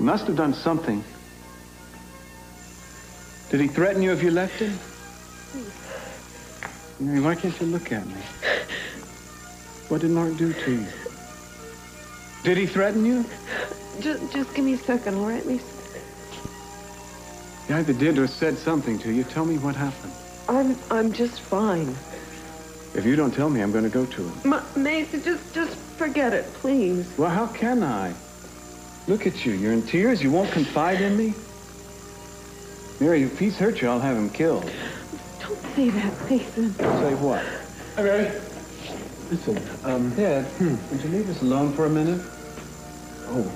He must have done something. Did he threaten you if you left him? Mary, why can't you look at me? What did Mark do to you? Did he threaten you? Just give me a second, all right, Meison? He either did or said something to you. Tell me what happened. I'm just fine. If you don't tell me, I'm going to go to him. Meison, just forget it, please. Well, how can I? Look at you. You're in tears. You won't confide in me? Mary, if he's hurt you, I'll have him killed. Don't say that, Meison. Say what? Hi, Mary. Listen, Dad, would you leave us alone for a minute? Oh.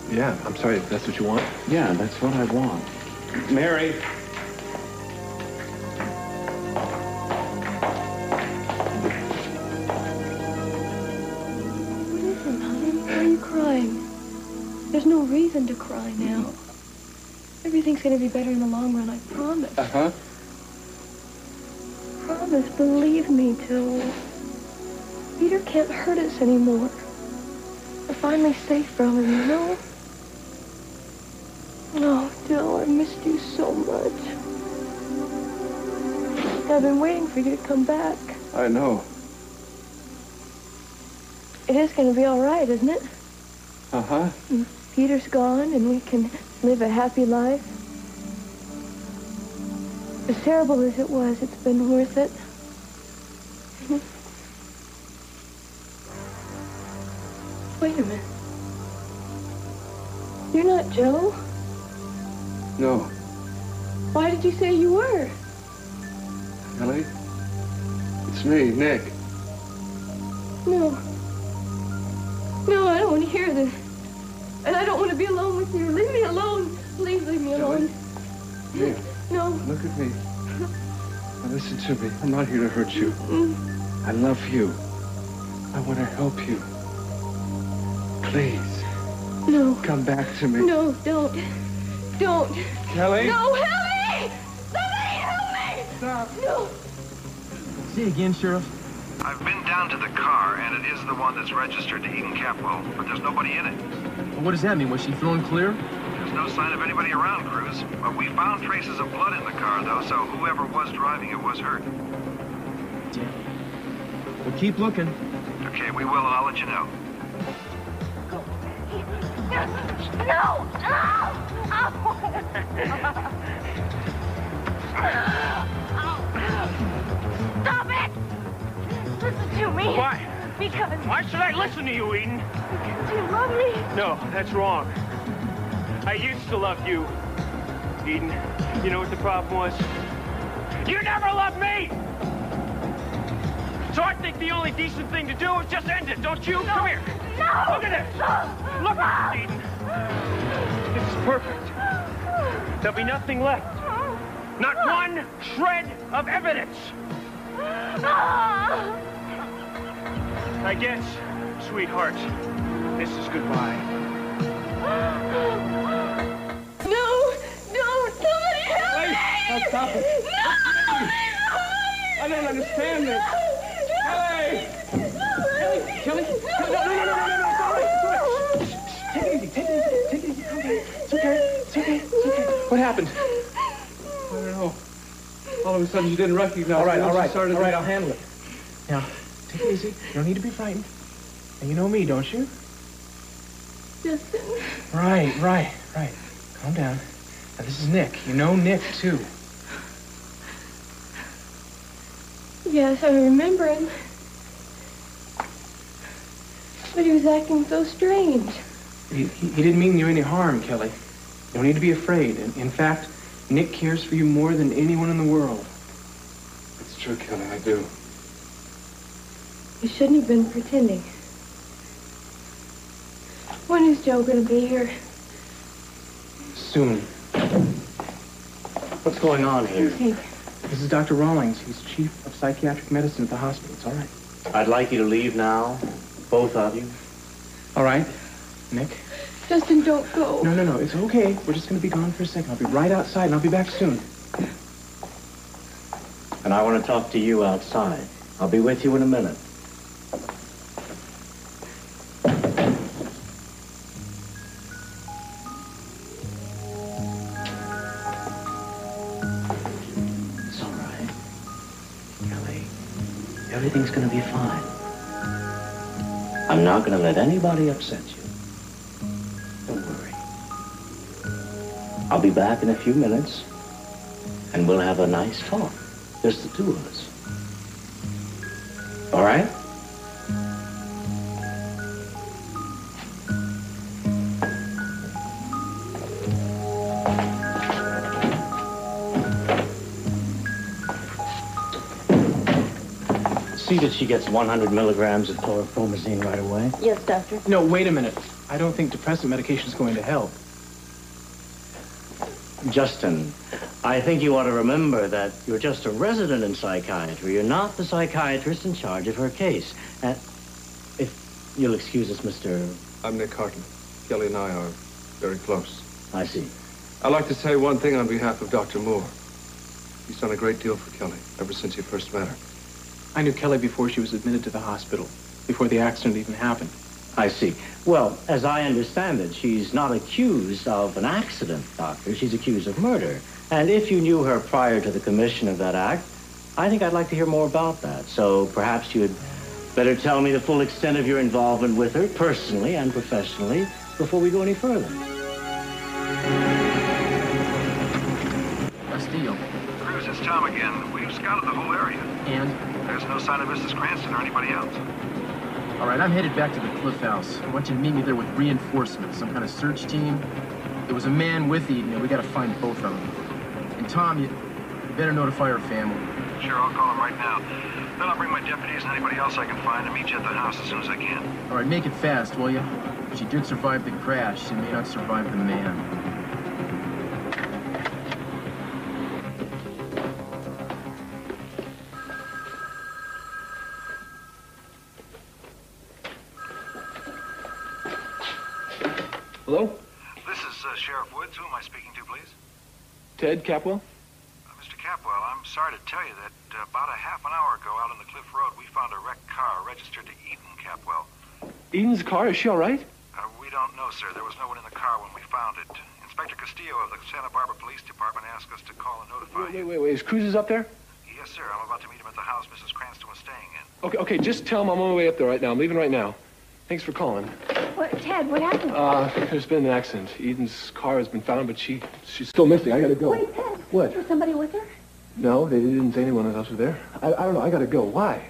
Yeah, I'm sorry, if that's what you want. Yeah, that's what I want. Mary. What is it, honey? Why are you crying? There's no reason to cry now. Everything's gonna be better in the long run, I promise. Uh-huh. Promise, believe me, Joe. Peter can't hurt us anymore. We're finally safe from him, you know? Oh, Joe, I missed you so much. I've been waiting for you to come back. I know. It is gonna be all right, isn't it? Uh-huh. Peter's gone, and we can live a happy life. As terrible as it was, it's been worth it. Wait a minute. You're not Joe? No. Why did you say you were? Kelly? It's me, Nick. No. No, I don't want to hear this. And I don't want to be alone with you. Leave me alone. Please leave me alone. Here. No. Look at me. Now listen to me. I'm not here to hurt you. I love you. I want to help you. Please. No. Come back to me. No, don't. Don't. Kelly? No, help me! Somebody help me! Stop. No. See you again, Sheriff. I've been down to the car, and it is the one that's registered to Eden Capwell, but there's nobody in it. Well, what does that mean? Was she thrown clear? There's no sign of anybody around, Cruz. But we found traces of blood in the car, though, so whoever was driving it was hurt. Damn. Well, keep looking. Okay, we will, and I'll let you know. No! Stop it! Listen to me. Why? Because... Why should I listen to you, Eden? Because you love me. No, that's wrong. I used to love you, Eden. You know what the problem was? You never loved me! So I think the only decent thing to do is just end it, don't you? No. Come here. No! Look at this! Look at this, Eden. This is perfect. There'll be nothing left. Not one shred of evidence. I guess, sweetheart, this is goodbye. No! Don't! Somebody help me! Now stop it. No! I don't understand this. Kelly! Kelly! Kelly! No, no, no, no, no, no, it's all right, it's all right. Take it easy, take it easy, take it easy, come back. It's okay, it's okay, it's okay. What happened? I don't know. All of a sudden you didn't recognize me. All right, I'll handle it. Now, take it easy. You don't need to be frightened. And you know me, don't you? Justin. Right. Calm down. Now, this is Nick. You know Nick, too. Yes, I remember him. But he was acting so strange. He didn't mean you any harm, Kelly. You don't need to be afraid. In fact, Nick cares for you more than anyone in the world. It's true, Kelly, I do. You shouldn't have been pretending. When is Joe going to be here? Soon. What's going on here? This is Dr. Rawlings. He's chief of psychiatric medicine at the hospital. It's all right. I'd like you to leave now, both of you. All right. Nick? Justin, don't go. No. It's okay. We're just going to be gone for a second. I'll be right outside, and I'll be back soon. And I want to talk to you outside. I'll be with you in a minute. Kelly, everything's gonna be fine. I'm not gonna let anybody upset you. Don't worry. I'll be back in a few minutes, and we'll have a nice talk. Just the two of us. All right? See that she gets 100 milligrams of chlorpromazine right away? Yes, doctor. No, wait a minute. I don't think depressant medication is going to help. Justin, I think you ought to remember that you're just a resident in psychiatry. You're not the psychiatrist in charge of her case. And if you'll excuse us, Mr. I'm Nick Hartley. Kelly and I are very close. I see. I'd like to say one thing on behalf of Dr. Moore. He's done a great deal for Kelly ever since you first met her. I knew Kelly before she was admitted to the hospital, before the accident even happened. I see. Well, as I understand it, she's not accused of an accident, Doctor. She's accused of murder. And if you knew her prior to the commission of that act, I think I'd like to hear more about that. So perhaps you'd better tell me the full extent of your involvement with her, personally and professionally, before we go any further. Castillo. Cruz, it's Tom again. We've scouted the whole area. And? There's no sign of Mrs. Cranston or anybody else. All right, I'm headed back to the Cliff House. I want you to meet me there with reinforcements, some kind of search team. There was a man with Eden, and we got to find both of them. And Tom, you better notify her family. Sure, I'll call him right now. Then I'll bring my deputies and anybody else I can find and meet you at the house as soon as I can. All right, make it fast, will you? She did survive the crash. She may not survive the man. Hello? This is Sheriff Woods. Who am I speaking to, please? Ted Capwell? Mr. Capwell, I'm sorry to tell you that about a half an hour ago out on the Cliff Road, we found a wrecked car registered to Eden Capwell. Eden's car? Is she all right? We don't know, sir. There was no one in the car when we found it. Inspector Castillo of the Santa Barbara Police Department asked us to call and notify you. Wait. Is Cruz up there? Yes, sir. I'm about to meet him at the house Mrs. Cranston was staying in. Okay, just tell him I'm on my way up there right now. I'm leaving right now. Thanks for calling. What, Ted, what happened? There's been an accident. Eden's car has been found, but she's still missing. I gotta go. Wait, Ted. What? Was somebody with her? No, they didn't say anyone else was there. I don't know. I gotta go. Why?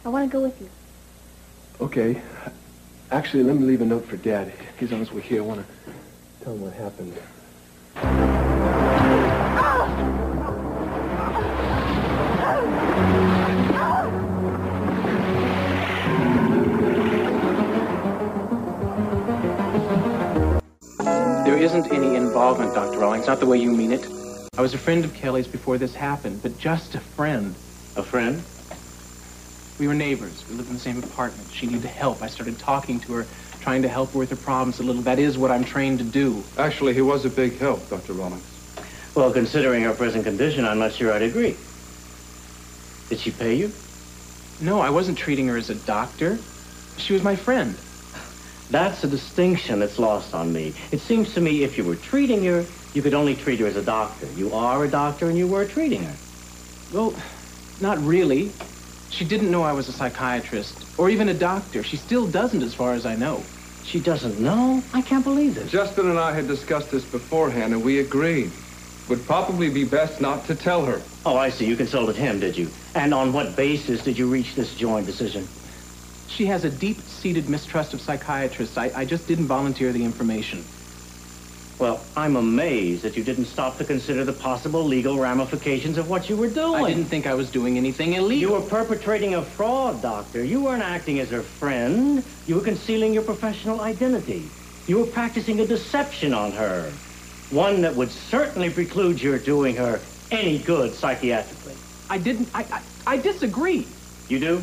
I want to go with you. Okay. Actually, let me leave a note for Dad. He's on his way here. I want to tell him what happened. There isn't any involvement, Dr. Rawlings, not the way you mean it. I was a friend of Kelly's before this happened, but just a friend. A friend? We were neighbors. We lived in the same apartment. She needed help. I started talking to her, trying to help her with her problems a little. That is what I'm trained to do. Actually, he was a big help, Dr. Rawlings. Well, considering her present condition, I'm not sure I'd agree. Did she pay you? No, I wasn't treating her as a doctor. She was my friend. That's a distinction that's lost on me. It seems to me if you were treating her, you could only treat her as a doctor. You are a doctor and you were treating her. Well, not really. She didn't know I was a psychiatrist or even a doctor. She still doesn't, as far as I know. She doesn't know? I can't believe this. Justin and I had discussed this beforehand, and we agreed. Would probably be best not to tell her. Oh, I see. You consulted him, did you? And on what basis did you reach this joint decision? She has a deep-seated mistrust of psychiatrists. I just didn't volunteer the information. Well, I'm amazed that you didn't stop to consider the possible legal ramifications of what you were doing. I didn't think I was doing anything illegal. You were perpetrating a fraud, Doctor. You weren't acting as her friend. You were concealing your professional identity. You were practicing a deception on her. One that would certainly preclude your doing her any good psychiatrically. I didn't. I disagree. You do?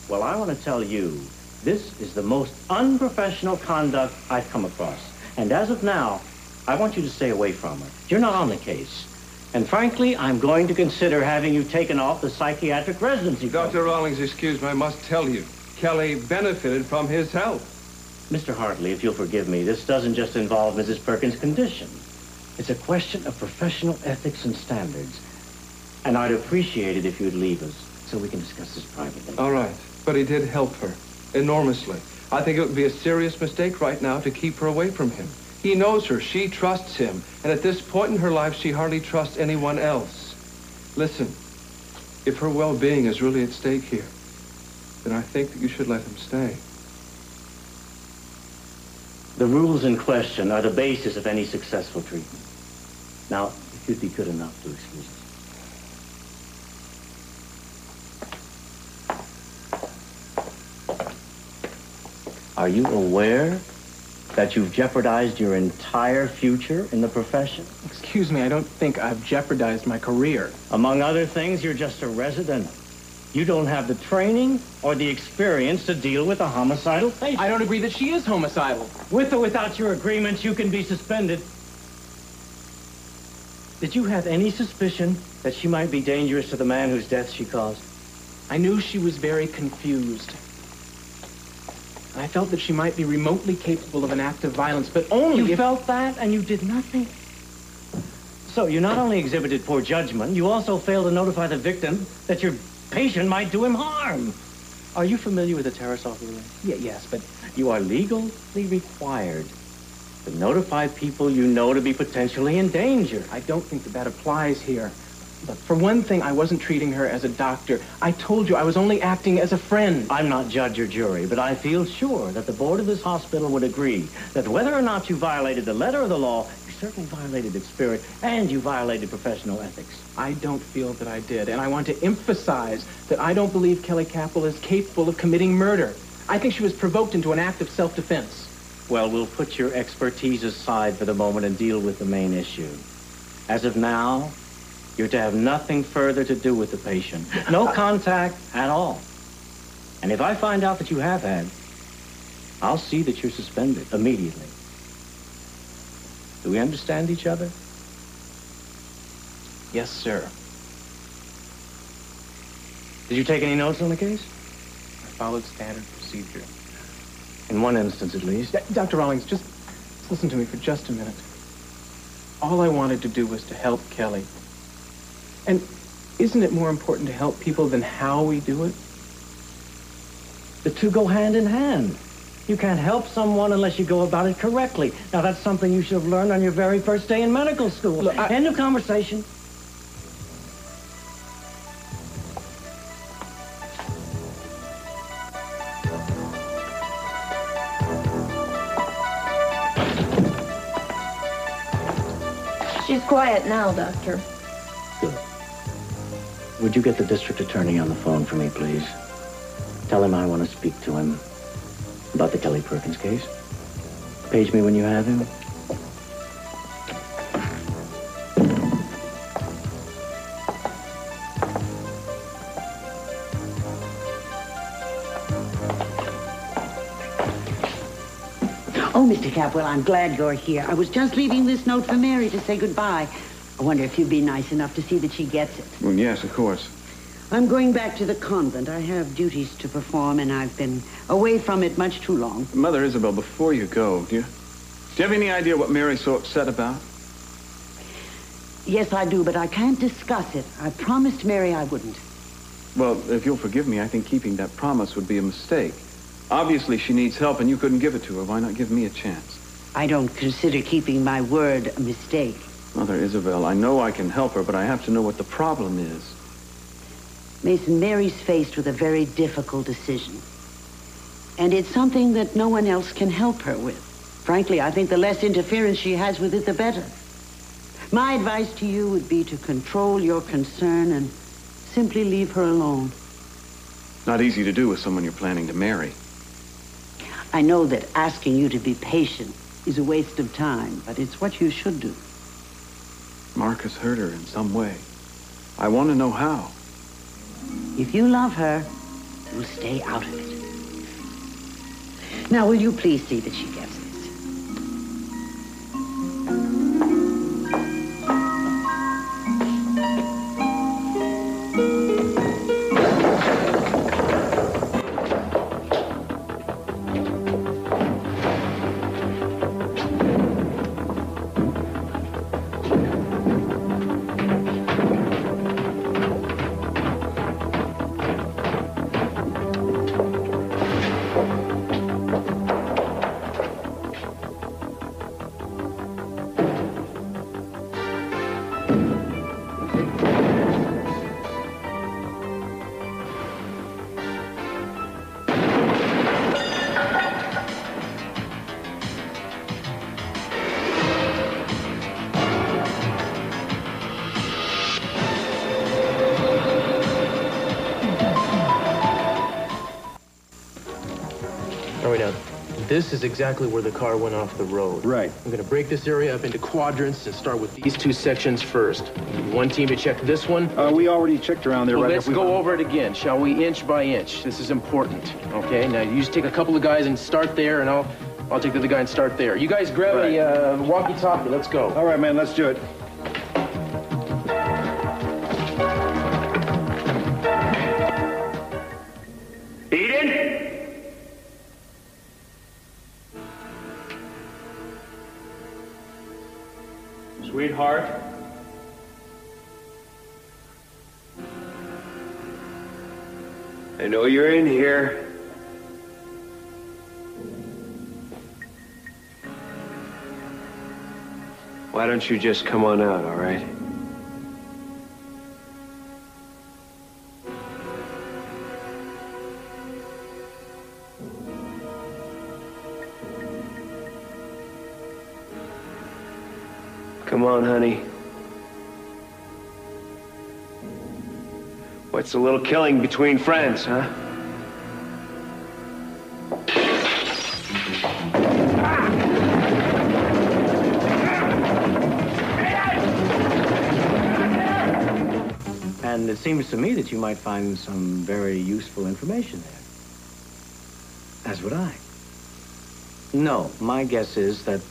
Well, I want to tell you, this is the most unprofessional conduct I've come across. And as of now, I want you to stay away from her. You're not on the case. And frankly, I'm going to consider having you taken off the psychiatric residency. Dr. Rawlings, excuse me, I must tell you, Kelly benefited from his help. Mr. Hartley, if you'll forgive me, this doesn't just involve Mrs. Perkins' condition. It's a question of professional ethics and standards. And I'd appreciate it if you'd leave us so we can discuss this privately. All right. But he did help her enormously. I think it would be a serious mistake right now to keep her away from him. He knows her. She trusts him. And at this point in her life, she hardly trusts anyone else. Listen, if her well-being is really at stake here, then I think that you should let him stay. The rules in question are the basis of any successful treatment. Now, if you'd be good enough to excuse us. Are you aware that you've jeopardized your entire future in the profession? Excuse me, I don't think I've jeopardized my career. Among other things, you're just a resident. You don't have the training or the experience to deal with a homicidal patient. I don't agree that she is homicidal. With or without your agreement, you can be suspended. Did you have any suspicion that she might be dangerous to the man whose death she caused? I knew she was very confused. I felt that she might be remotely capable of an act of violence, but only You if... felt that and you did nothing? So you not only exhibited poor judgment, you also failed to notify the victim that your patient might do him harm. Are you familiar with the Tarasov ruling? Yes, but... You are legally required to notify people you know to be potentially in danger. I don't think that applies here. Look, for one thing, I wasn't treating her as a doctor. I told you I was only acting as a friend. I'm not judge or jury, but I feel sure that the board of this hospital would agree that whether or not you violated the letter of the law, you certainly violated its spirit, and you violated professional ethics. I don't feel that I did, and I want to emphasize that I don't believe Kelly Capel is capable of committing murder. I think she was provoked into an act of self-defense. Well, we'll put your expertise aside for the moment and deal with the main issue. As of now, you're to have nothing further to do with the patient. No contact at all. And if I find out that you have had, I'll see that you're suspended immediately. Do we understand each other? Yes, sir. Did you take any notes on the case? I followed standard procedure. In one instance, at least. Dr. Rawlings, just listen to me for just a minute. All I wanted to do was to help Kelly. And isn't it more important to help people than how we do it? The two go hand in hand. You can't help someone unless you go about it correctly. Now, that's something you should have learned on your very first day in medical school. Look, End of conversation. She's quiet now, Doctor. Good. Would you get the district attorney on the phone for me, please? Tell him I want to speak to him about the Kelly Perkins case. Page me when you have him. Oh, Mr. Capwell, I'm glad you're here. I was just leaving this note for Mary to say goodbye. I wonder if you'd be nice enough to see that she gets it. Well, yes, of course. I'm going back to the convent. I have duties to perform, and I've been away from it much too long. Mother Isabel, before you go, do you have any idea what Mary's so upset about? Yes, I do, but I can't discuss it. I promised Mary I wouldn't. Well, if you'll forgive me, I think keeping that promise would be a mistake. Obviously, she needs help, and you couldn't give it to her. Why not give me a chance? I don't consider keeping my word a mistake. Mother Isabel, I know I can help her, but I have to know what the problem is. Mason, Mary's faced with a very difficult decision. And it's something that no one else can help her with. Frankly, I think the less interference she has with it, the better. My advice to you would be to control your concern and simply leave her alone. Not easy to do with someone you're planning to marry. I know that asking you to be patient is a waste of time, but it's what you should do. Mark has hurt her in some way. I want to know how. If you love her, you'll stay out of it. Now, will you please see that she gets this? All right, now, this is exactly where the car went off the road. Right. I'm going to break this area up into quadrants and start with these two sections first. One team to check this one. We already checked around there, Well, right? let's go over it again, shall we? Inch by inch. This is important, okay? Now, you just take a couple of guys and start there, and I'll take the other guy and start there. You guys grab a walkie-talkie. Let's go. All right, man, let's do it. Iden? Sweetheart? I know you're in here. Why don't you just come on out, all right? Come on, honey. What's a little killing between friends, huh? And it seems to me that you might find some very useful information there. As would I. No, my guess is that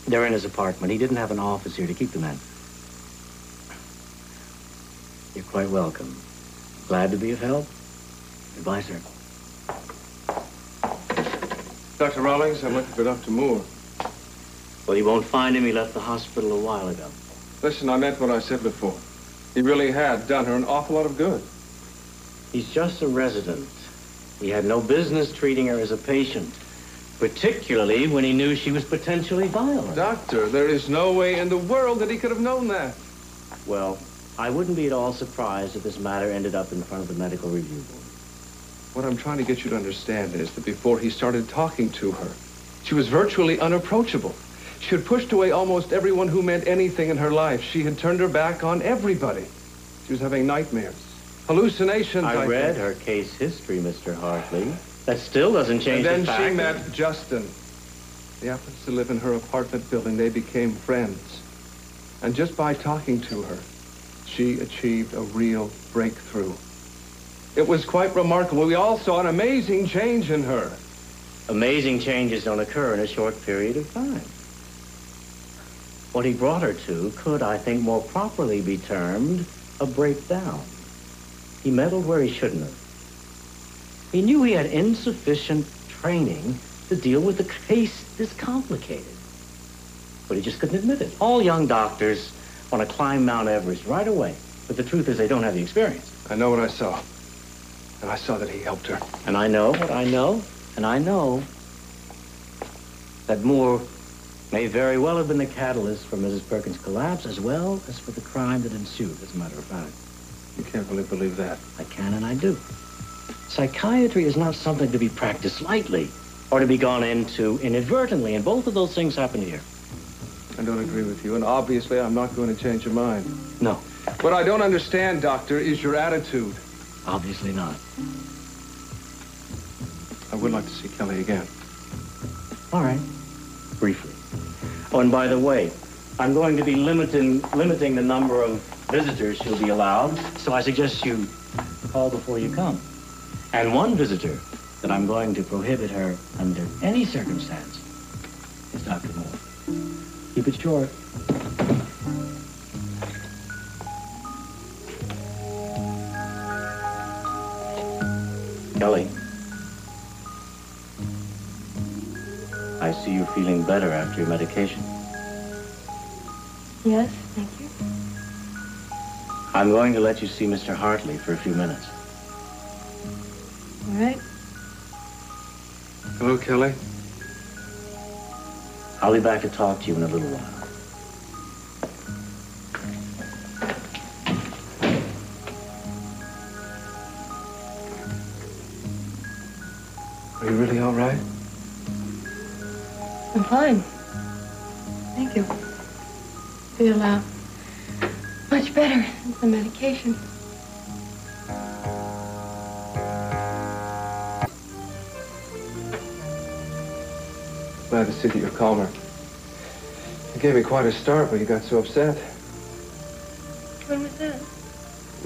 they're in his apartment. He didn't have an office here to keep them in. You're quite welcome. Glad to be of help. Goodbye, sir. Dr. Rawlings, I'm looking for Dr. Moore. Well, you won't find him. He left the hospital a while ago. Listen, I meant what I said before. He really had done her an awful lot of good. He's just a resident. He had no business treating her as a patient, particularly when he knew she was potentially violent. Doctor, there is no way in the world that he could have known that. Well, I wouldn't be at all surprised if this matter ended up in front of the medical review board. What I'm trying to get you to understand is that before he started talking to her, she was virtually unapproachable. She had pushed away almost everyone who meant anything in her life. She had turned her back on everybody. She was having nightmares, hallucinations. I read her case history, Mr. Hartley. That still doesn't change the fact. And then she met Justin. He happens to live in her apartment building. They became friends. And just by talking to her, she achieved a real breakthrough. It was quite remarkable. We all saw an amazing change in her. Amazing changes don't occur in a short period of time. What he brought her to could, I think, more properly be termed a breakdown. He meddled where he shouldn't have. He knew he had insufficient training to deal with a case this complicated. But he just couldn't admit it. All young doctors want to climb Mount Everest right away. But the truth is they don't have the experience. I know what I saw. And I saw that he helped her. And I know what I know. And I know that Moore may very well have been the catalyst for Mrs. Perkins' collapse, as well as for the crime that ensued, as a matter of fact. You can't really believe that. I can and I do. Psychiatry is not something to be practiced lightly or to be gone into inadvertently, and both of those things happen here. I don't agree with you, and obviously I'm not going to change your mind. No. What I don't understand, Doctor, is your attitude. Obviously not. I would like to see Kelly again. All right. Briefly. Oh, and by the way, I'm going to be limiting the number of visitors she'll be allowed, so I suggest you call before you come. And one visitor that I'm going to prohibit her under any circumstance is Dr. Moore. Keep it short. Kelly. I see you're feeling better after your medication. Yes, thank you. I'm going to let you see Mr. Hartley for a few minutes. All right. Hello, Kelly. I'll be back to talk to you in a little while. Are you really all right? I'm fine. Thank you. Feel, much better since the medication. glad to see that you're calmer. You gave me quite a start when you got so upset. When was that?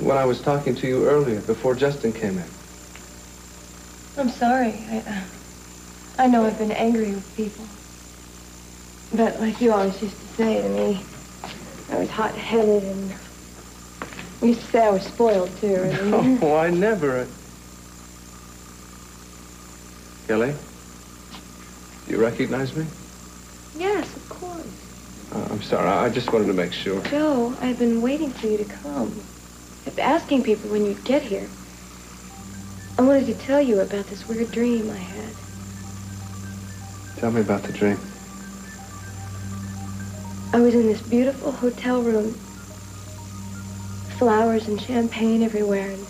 When I was talking to you earlier, before Justin came in. I'm sorry. I know I've been angry with people. But like you always used to say to me, I was hot-headed and you used to say I was spoiled too. Really. No, I never. Kelly, do you recognize me? Yes, of course. I'm sorry, I just wanted to make sure. Joe, I've been waiting for you to come. I've been asking people when you'd get here. I wanted to tell you about this weird dream I had. Tell me about the dream. I was in this beautiful hotel room. Flowers and champagne everywhere. And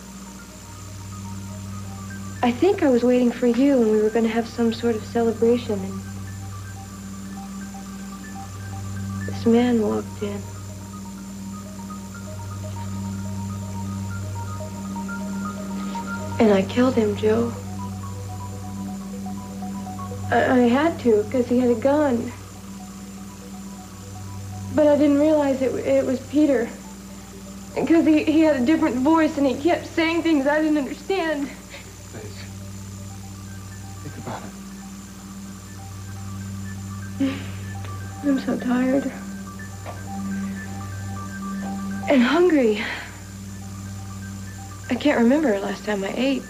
I think I was waiting for you and we were going to have some sort of celebration. And this man walked in. And I killed him, Joe. I had to, because he had a gun. But I didn't realize it was Peter. Because he had a different voice and he kept saying things I didn't understand. Please. Think about it. I'm so tired. And hungry. I can't remember last time I ate.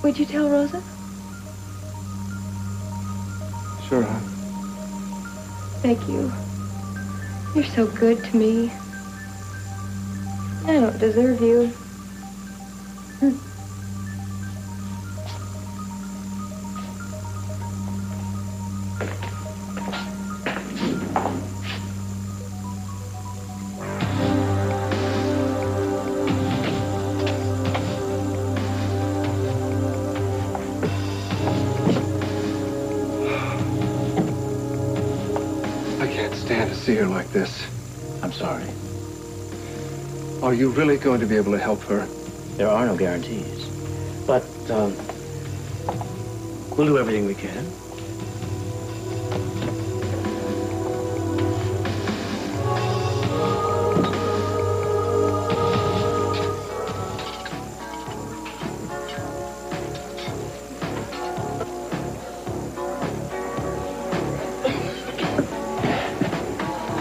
Would you tell Rosa? Sure, hon. Thank you. You're so good to me. I don't deserve you. See her like this. I'm sorry. Are you really going to be able to help her? There are no guarantees. But, we'll do everything we can.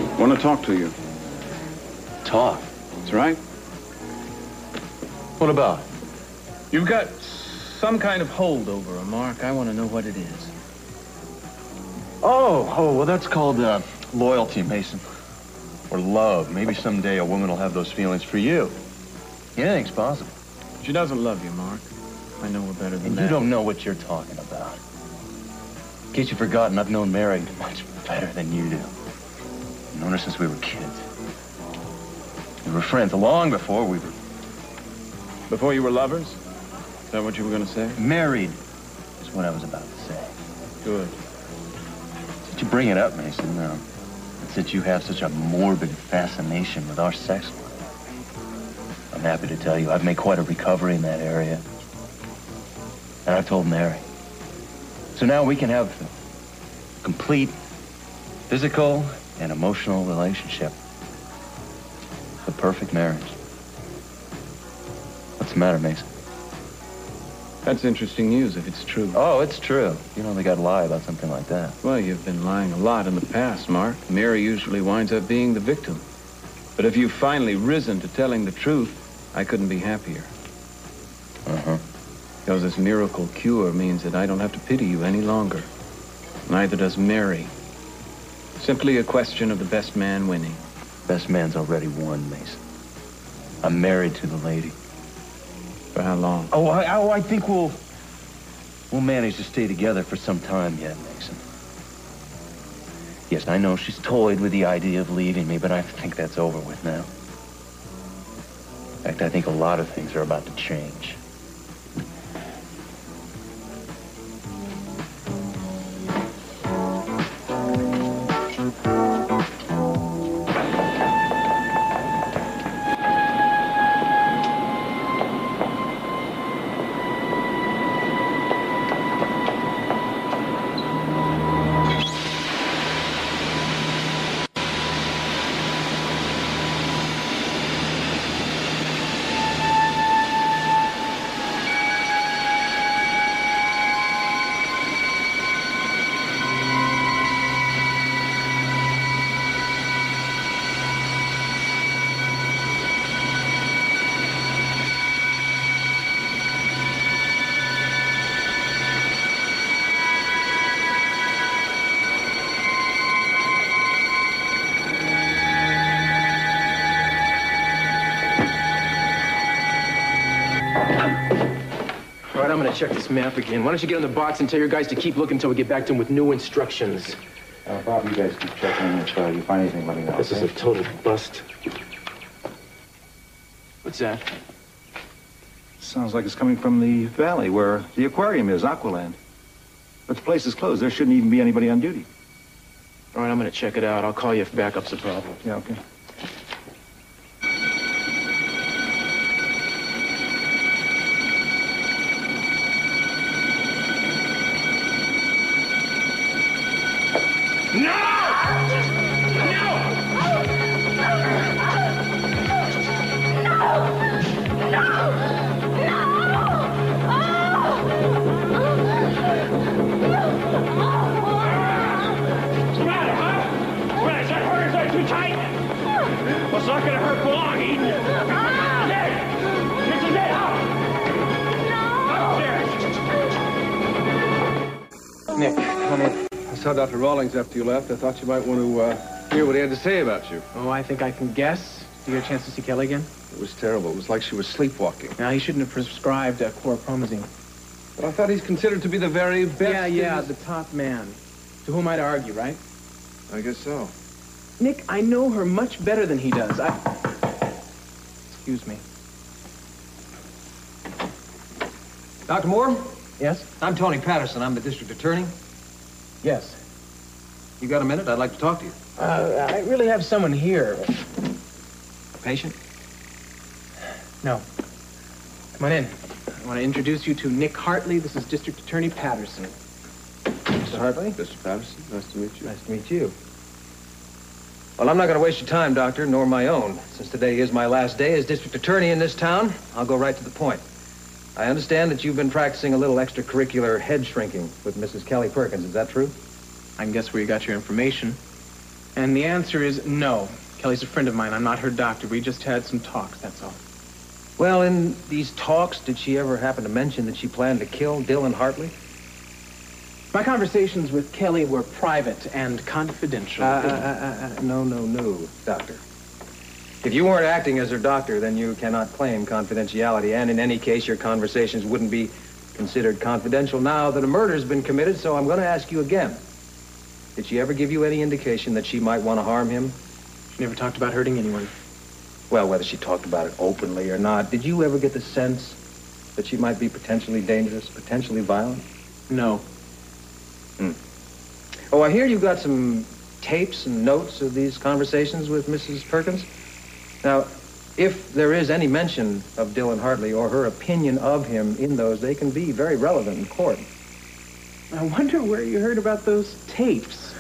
I want to talk to you. Talk? That's right. What about? You've got some kind of hold over her, Mark. I want to know what it is. Oh, well, that's called loyalty, Mason. Or love. Maybe someday a woman will have those feelings for you. Anything's possible. She doesn't love you, Mark. I know her better than And that. you don't know what you're talking about. In case you've forgotten, I've known Mary much better than you do. I've known her since we were kids. We were friends long before we were... Before you were lovers? Is that what you were going to say? Married is what I was about to say. Good. Since you bring it up, Mason, and since you have such a morbid fascination with our sex life, I'm happy to tell you I've made quite a recovery in that area. And I've told Mary. So now we can have a complete physical and emotional relationship. The perfect marriage. What's the matter, Mason? That's interesting news if it's true. Oh, it's true. You don't think I'd lie about something like that. Well, you've been lying a lot in the past, Mark. Mary usually winds up being the victim. But if you've finally risen to telling the truth, I couldn't be happier. Uh-huh. Because this miracle cure means that I don't have to pity you any longer. Neither does Mary. Simply a question of the best man winning. Best man's already won, Mason. I'm married to the lady. For how long? Oh, I think we'll manage to stay together for some time yet, Mason. Yes, I know she's toyed with the idea of leaving me, but I think that's over with now. In fact, I think a lot of things are about to change. All right, I'm gonna check this map again. Why don't you get on the box and tell your guys to keep looking until we get back to them with new instructions. Bob, you guys keep checking. If you find anything, let me know. This is a total bust. What's that? Sounds like it's coming from the valley where the aquarium is, Aqualand. But the place is closed. There shouldn't even be anybody on duty. All right, I'm gonna check it out. I'll call you if backup's a problem. Yeah, okay. It's not gonna hurt for long, Eden. This is it, Upstairs. Nick, come in. I saw Dr. Rawlings after you left. I thought you might want to hear what he had to say about you. Oh, I think I can guess. Did you get a chance to see Kelly again? It was terrible. It was like she was sleepwalking. Now, he shouldn't have prescribed chlorpromazine. But I thought he's considered to be the very best. Yeah, the top man. To whom I'd argue, right? I guess so. Nick, I know her much better than he does. Excuse me. Dr. Moore? Yes? I'm Tony Patterson. I'm the district attorney. Yes. You got a minute? I'd like to talk to you. I really have someone here. A patient? No. Come on in. I want to introduce you to Nick Hartley. This is District Attorney Patterson. Mr. Hartley? Mr. Patterson, nice to meet you. Nice to meet you. Well, I'm not going to waste your time, Doctor, nor my own. Since today is my last day as district attorney in this town, I'll go right to the point. I understand that you've been practicing a little extracurricular head shrinking with Mrs. Kelly Perkins. Is that true? I can guess where you got your information. And the answer is no. Kelly's a friend of mine. I'm not her doctor. We just had some talks, that's all. Well, in these talks, did she ever happen to mention that she planned to kill Dylan Hartley? My conversations with Kelly were private and confidential. No, Doctor. If you weren't acting as her doctor, then you cannot claim confidentiality, and in any case, your conversations wouldn't be considered confidential now that a murder's been committed, so I'm going to ask you again. Did she ever give you any indication that she might want to harm him? She never talked about hurting anyone. Well, whether she talked about it openly or not, did you ever get the sense that she might be potentially dangerous, potentially violent? No. Oh, I hear you've got some tapes and notes of these conversations with Mrs. Perkins. Now, if there is any mention of Dylan Hartley or her opinion of him in those, they can be very relevant in court. I wonder where you heard about those tapes.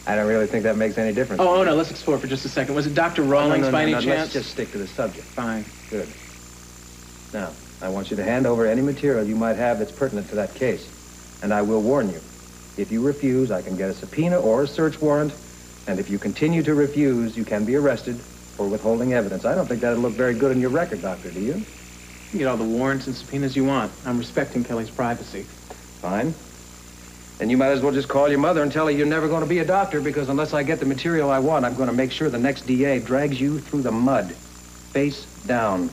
I don't really think that makes any difference. Oh, no, let's explore for just a second. Was it Dr. Rawlings by any chance? Let's just stick to the subject. Fine. Good. Now, I want you to hand over any material you might have that's pertinent to that case. And I will warn you, if you refuse, I can get a subpoena or a search warrant. And if you continue to refuse, you can be arrested for withholding evidence. I don't think that'd look very good in your record, Doctor, do you? You can get all the warrants and subpoenas you want. I'm respecting Kelly's privacy. Fine. Then you might as well just call your mother and tell her you're never going to be a doctor, because unless I get the material I want, I'm going to make sure the next DA drags you through the mud, face down.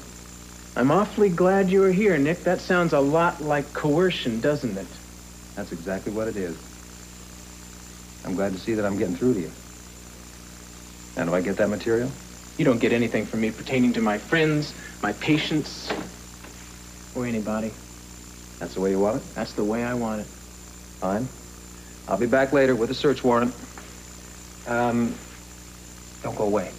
I'm awfully glad you were here, Nick. That sounds a lot like coercion, doesn't it? That's exactly what it is. I'm glad to see that I'm getting through to you. And do I get that material? You don't get anything from me pertaining to my friends, my patients, or anybody. That's the way you want it? That's the way I want it. Fine. I'll be back later with a search warrant. Don't go away.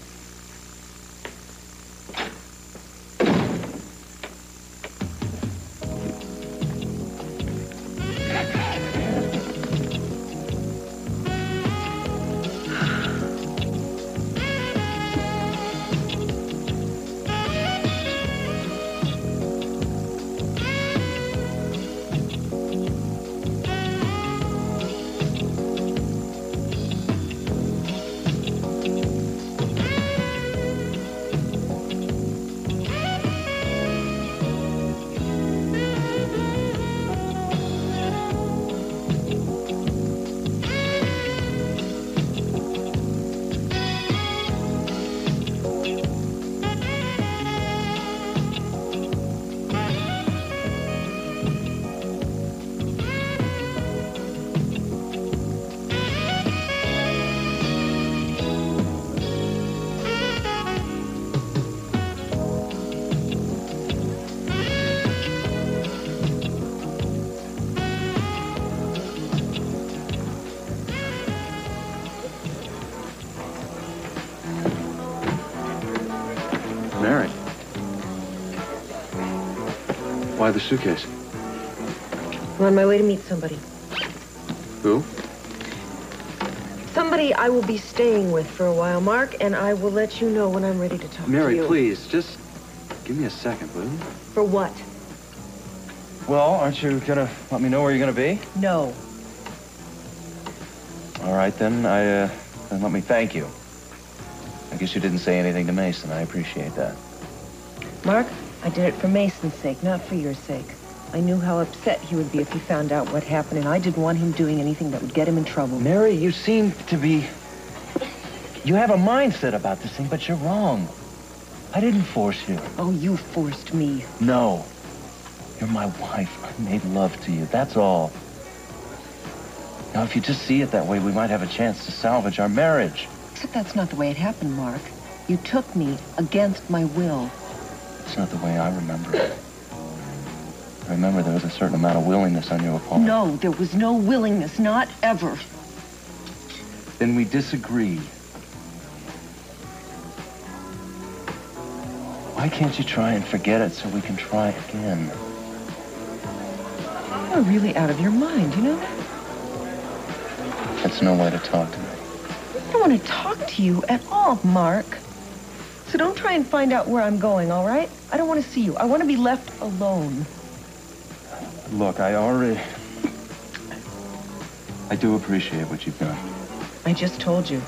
Why the suitcase? I'm on my way to meet somebody. Who? Somebody I will be staying with for a while, Mark, and I will let you know when I'm ready to talk to you. Mary, please, just give me a second, will you? For what? Well, aren't you gonna let me know where you're gonna be? No. All right, then then let me thank you. I guess you didn't say anything to Meyson. I appreciate that. Mark, I did it for Mason's sake, not for your sake. I knew how upset he would be if he found out what happened, and I didn't want him doing anything that would get him in trouble. Mary, you seem to be... You have a mindset about this thing, but you're wrong. I didn't force you. Oh, you forced me. No. You're my wife. I made love to you. That's all. Now, if you just see it that way, we might have a chance to salvage our marriage. Except that's not the way it happened, Mark. You took me against my will. It's not the way I remember it. I remember there was a certain amount of willingness on your part. No, there was no willingness, not ever. Then we disagree. Why can't you try and forget it so we can try again? You're really out of your mind, you know? That's no way to talk to me. I don't want to talk to you at all, Mark. So don't try and find out where I'm going, all right? I don't want to see you. I want to be left alone. Look, I do appreciate what you've done. I just told you.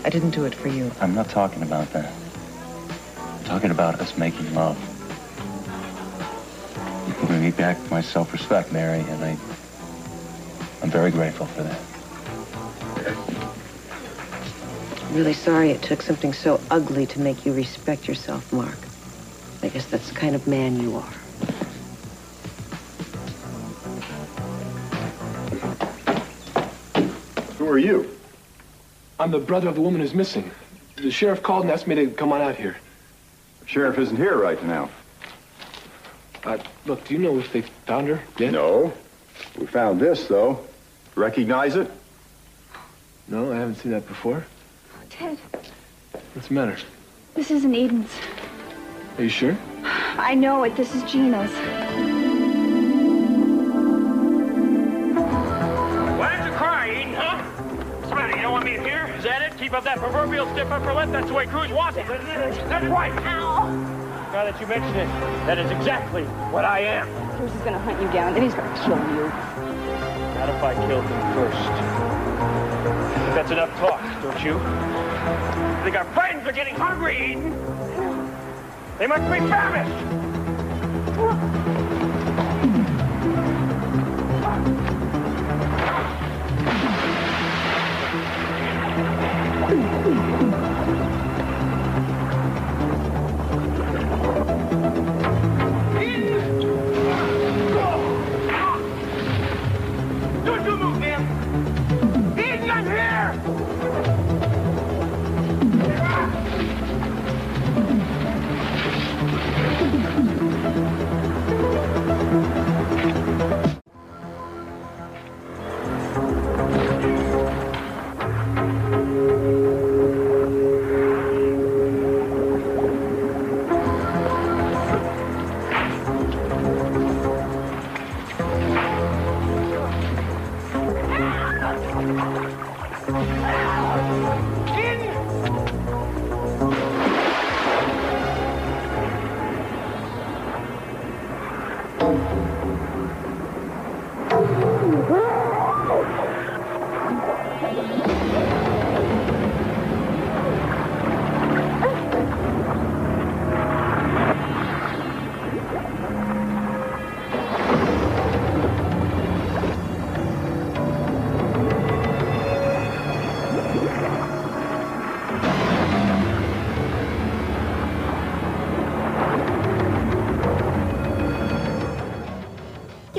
I didn't do it for you. I'm not talking about that. I'm talking about us making love. You put me back my self-respect, Mary, and I'm very grateful for that. I'm really sorry it took something so ugly to make you respect yourself, Mark. I guess that's the kind of man you are. Who are you? I'm the brother of the woman who's missing. The sheriff called and asked me to come on out here. The sheriff isn't here right now. Look, do you know if they found her yet? No. We found this, though. Recognize it? No, I haven't seen that before. Ted, What's the matter? this isn't Eden's. Are you sure? I know it. This is Gina's. Why don't you cry, Eden, huh? What's the matter? You don't want me to hear? Is that it? Keep up that proverbial stiff upper lip? That's the way Cruz wants it, isn't it? That's right. Ow. Now that you mention it, that is exactly what I am. Cruz is gonna hunt you down, then he's gonna kill you. Not if I kill him first. I think that's enough talk, don't you? I think our friends are getting hungry, Eden. They must be famished. Don't you move, man! Eden, I'm here!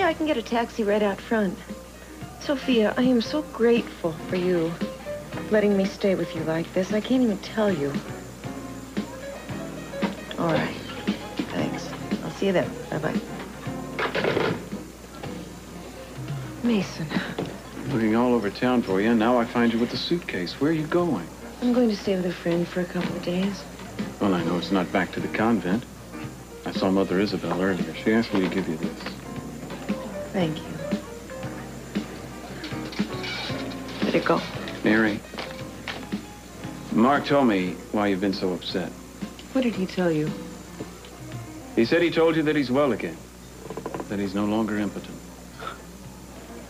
I can get a taxi right out front. Sophia, I am so grateful for you letting me stay with you like this. I can't even tell you. All right. Thanks. I'll see you then. Bye-bye. Meyson. Looking all over town for you, and now I find you with the suitcase. Where are you going? I'm going to stay with a friend for a couple of days. Well, I know it's not back to the convent. I saw Mother Isabel earlier. She asked me to give you this. Thank you. Let it go. Mary, Mark told me why you've been so upset. What did he tell you? He said he told you that he's well again, that he's no longer impotent.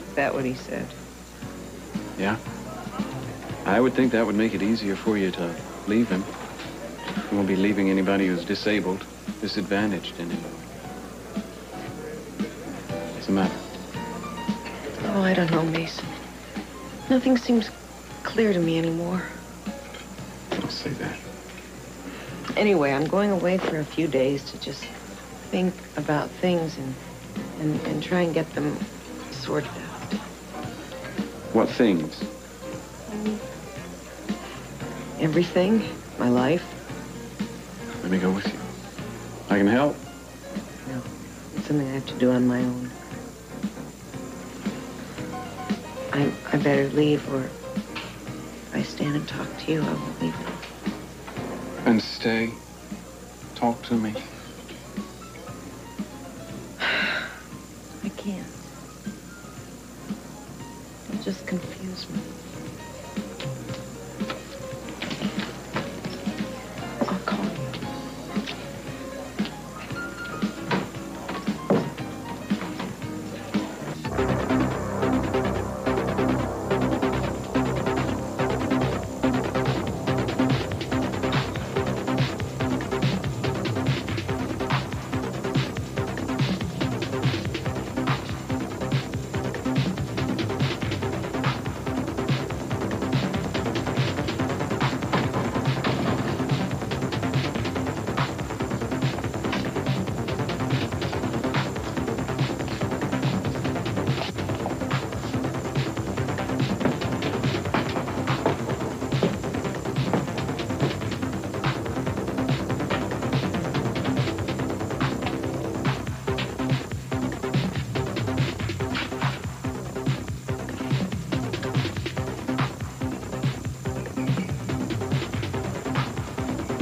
Is that what he said? Yeah? I would think that would make it easier for you to leave him. You won't be leaving anybody who's disabled, disadvantaged anymore. What's the matter? Oh, I don't know, Mason. Nothing seems clear to me anymore. Don't say that. Anyway, I'm going away for a few days to just think about things and try and get them sorted out. What things? Everything. My life. Let me go with you. I can help. No, it's something I have to do on my own. I better leave, or if I stand and talk to you, I won't leave now. And stay. Talk to me. I can't. It'll just confuse me. I'll call you.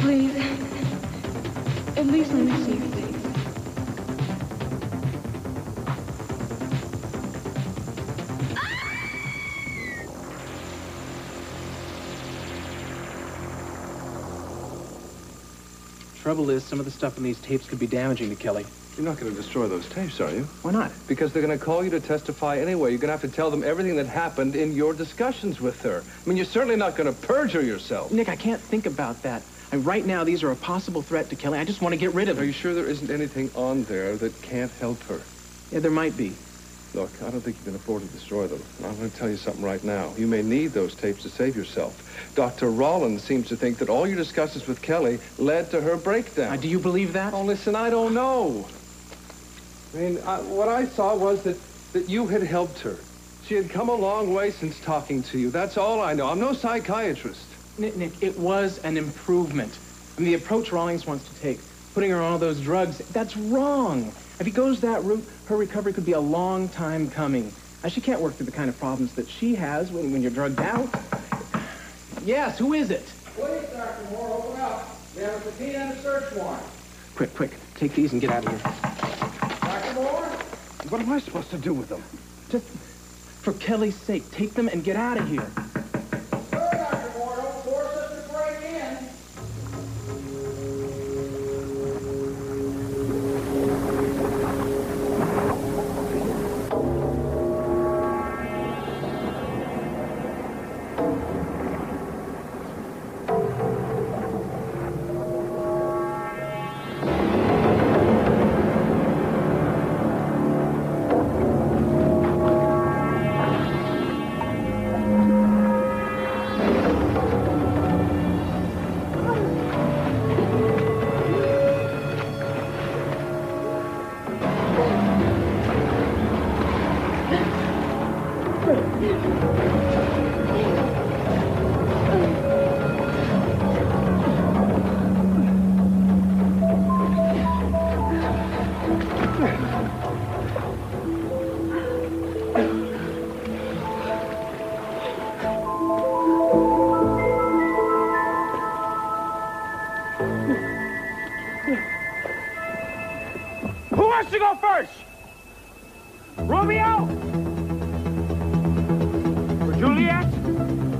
Please. At least let me see your face. Trouble is, some of the stuff in these tapes could be damaging to Kelly. You're not going to destroy those tapes, are you? Why not? Because they're going to call you to testify anyway. You're going to have to tell them everything that happened in your discussions with her. I mean, you're certainly not going to perjure yourself. Nick, I can't think about that. Right now, these are a possible threat to Kelly. I just want to get rid of them. Are you sure there isn't anything on there that can't help her? Yeah, there might be. Look, I don't think you can afford to destroy them. And I'm going to tell you something right now. You may need those tapes to save yourself. Dr. Rawlings seems to think that all your discussions with Kelly led to her breakdown. Do you believe that? Oh, listen, I don't know. I mean, what I saw was that you had helped her. She had come a long way since talking to you. That's all I know. I'm no psychiatrist. Nick, it was an improvement. I mean, the approach Rawlings wants to take, putting her on all those drugs, that's wrong. If he goes that route, her recovery could be a long time coming. She can't work through the kind of problems that she has when you're drugged out. Yes, who is it? Please, Dr. Moore, open up. We have a subpoena and a search warrant. Quick, take these and get out of here. Dr. Moore? What am I supposed to do with them? Just for Kelly's sake, take them and get out of here. Sure, Dr. Moore, don't force us to break in. wants to go first? Romeo? Or Juliet?